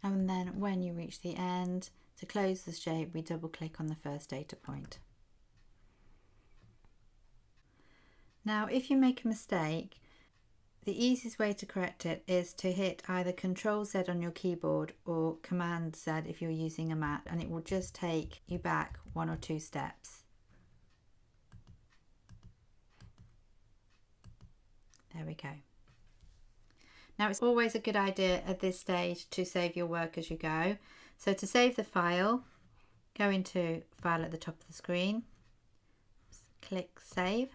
And then when you reach the end, to close the shape, we double click on the first data point. Now, if you make a mistake, the easiest way to correct it is to hit either Ctrl Z on your keyboard or Command Z if you're using a Mac, and it will just take you back 1 or 2 steps. There we go. Now, it's always a good idea at this stage to save your work as you go. So to save the file, go into File at the top of the screen, click Save.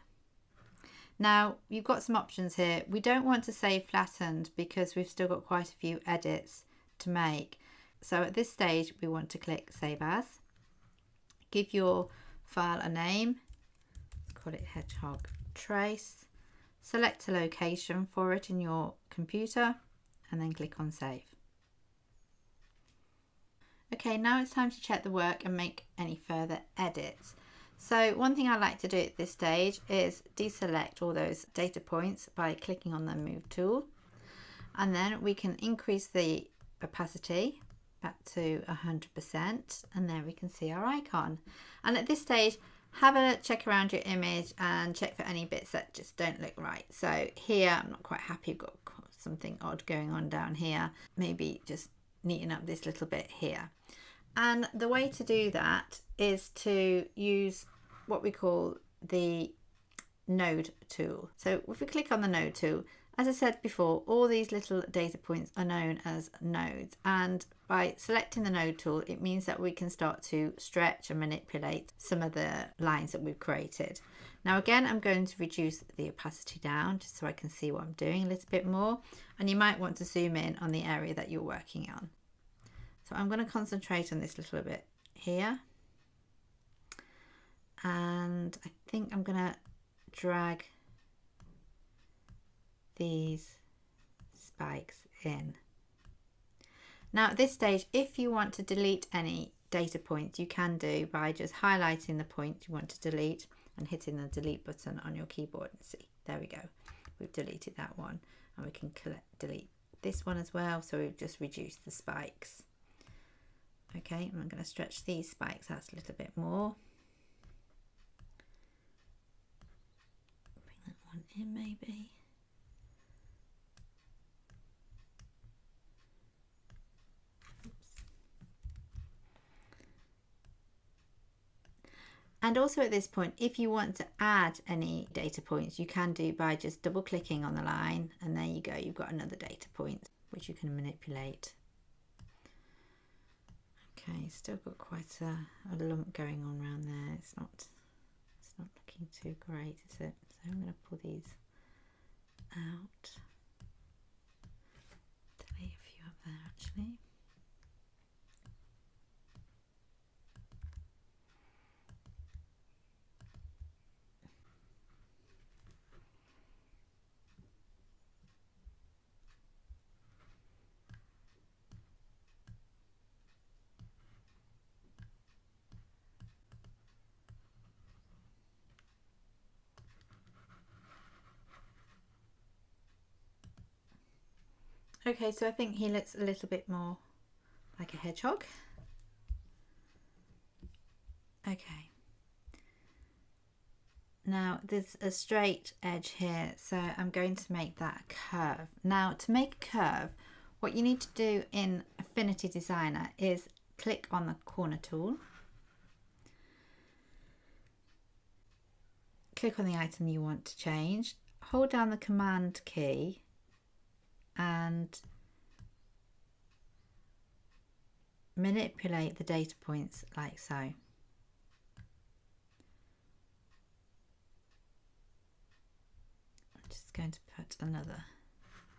Now, you've got some options here. We don't want to save flattened because we've still got quite a few edits to make. So at this stage, we want to click Save As. Give your file a name, call it Hedgehog Trace. Select a location for it in your computer and then click on Save. Okay, now it's time to check the work and make any further edits. So one thing I like to do at this stage is deselect all those data points by clicking on the Move tool. And then we can increase the opacity back to 100%, and there we can see our icon. And at this stage, have a check around your image and check for any bits that just don't look right. So here, I'm not quite happy, I've got something odd going on down here. Maybe just neaten up this little bit here. And the way to do that is to use what we call the node tool. So if we click on the node tool, as I said before, all these little data points are known as nodes, and by selecting the node tool, it means that we can start to stretch and manipulate some of the lines that we've created. Now again, I'm going to reduce the opacity down just so I can see what I'm doing a little bit more, and you might want to zoom in on the area that you're working on. So I'm going to concentrate on this little bit here, and I think I'm going to drag these spikes in. Now at this stage, if you want to delete any data points, you can do by just highlighting the point you want to delete and hitting the delete button on your keyboard. And see, there we go, we've deleted that one, and we can delete this one as well, so we've just reduced the spikes. Okay, and I'm going to stretch these spikes out a little bit more. Bring that one in maybe. And also at this point, if you want to add any data points, you can do by just double clicking on the line, and there you go, you've got another data point which you can manipulate. Okay, still got quite a lump going on around there. It's not looking too great, is it? So I'm going to pull these out. Delete a few up there actually. Okay, so I think he looks a little bit more like a hedgehog. Okay. Now there's a straight edge here, so I'm going to make that a curve. Now to make a curve, what you need to do in Affinity Designer is click on the corner tool, click on the item you want to change, hold down the Command key and manipulate the data points like so. I'm just going to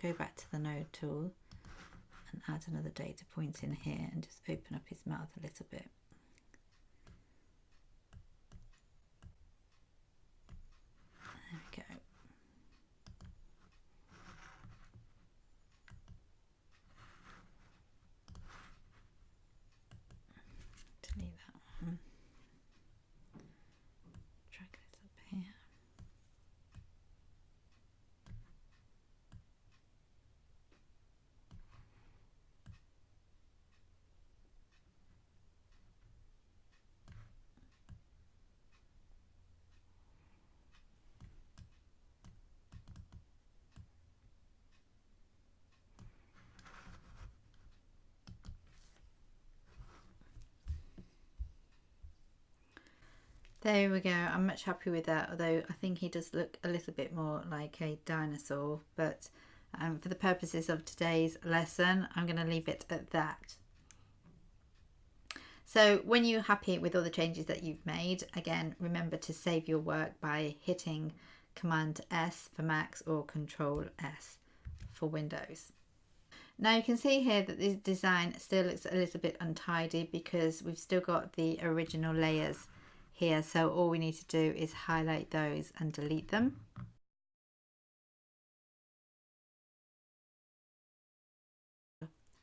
go back to the node tool and add another data point in here and just open up his mouth a little bit. There we go. Delete that one. Drag this up here. There we go. I'm much happy with that, although I think he does look a little bit more like a dinosaur, but for the purposes of today's lesson, I'm going to leave it at that. So when you're happy with all the changes that you've made, again, remember to save your work by hitting Command S for Macs or Control S for Windows. Now you can see here that this design still looks a little bit untidy because we've still got the original layers here, so all we need to do is highlight those and delete them.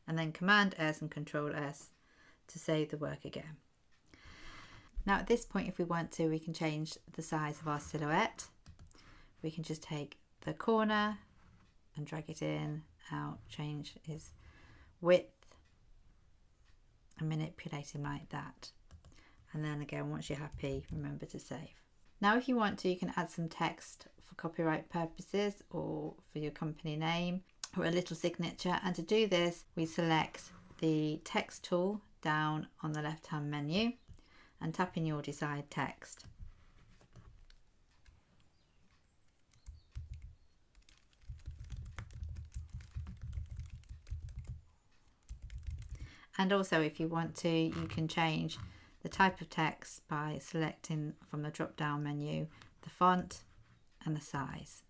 And then Command S and Control S to save the work again. Now at this point, if we want to, we can change the size of our silhouette. We can just take the corner and drag it in, out, change his width and manipulate him like that. And then again, once you're happy, remember to save. Now if you want to, you can add some text for copyright purposes or for your company name or a little signature. And to do this, we select the text tool down on the left hand menu and tap in your desired text. And also, if you want to, you can change the type of text by selecting from the drop down menu the font and the size.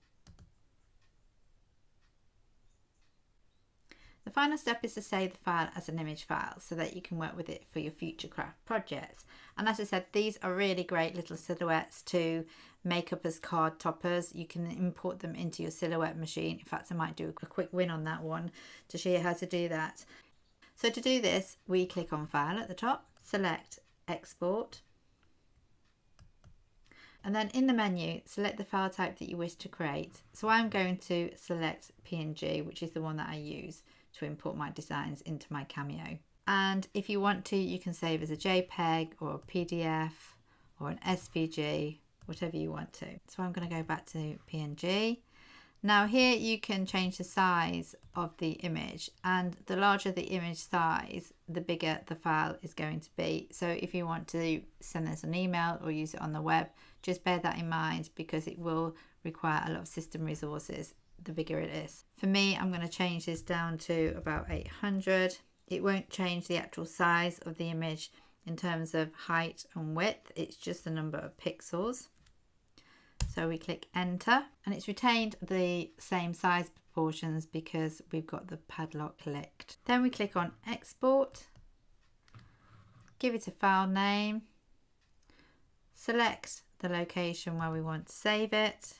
The final step is to save the file as an image file so that you can work with it for your future craft projects. And as I said, these are really great little silhouettes to make up as card toppers. You can import them into your silhouette machine. In fact, I might do a quick win on that one to show you how to do that. So to do this, we click on File at the top, select Export, and then in the menu, select the file type that you wish to create. So I'm going to select PNG, which is the one that I use to import my designs into my Cameo. And if you want to, you can save as a JPEG or a PDF or an SVG, whatever you want to. So I'm going to go back to PNG. Now here you can change the size of the image, and the larger the image size, the bigger the file is going to be. So if you want to send this an email or use it on the web, just bear that in mind because it will require a lot of system resources the bigger it is. For me, I'm going to change this down to about 800. It won't change the actual size of the image in terms of height and width, it's just the number of pixels. So we click enter and it's retained the same size proportions because we've got the padlock clicked. Then we click on export, give it a file name, select the location where we want to save it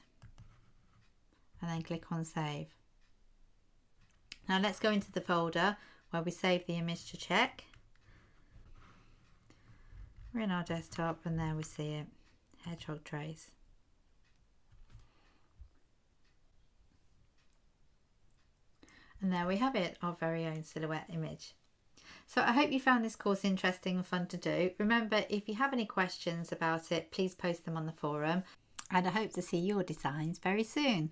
and then click on save. Now let's go into the folder where we save the image to check. We're in our desktop and there we see it, hedgehog trace. And there we have it, our very own silhouette image. So I hope you found this course interesting and fun to do. Remember, if you have any questions about it, please post them on the forum. And I hope to see your designs very soon.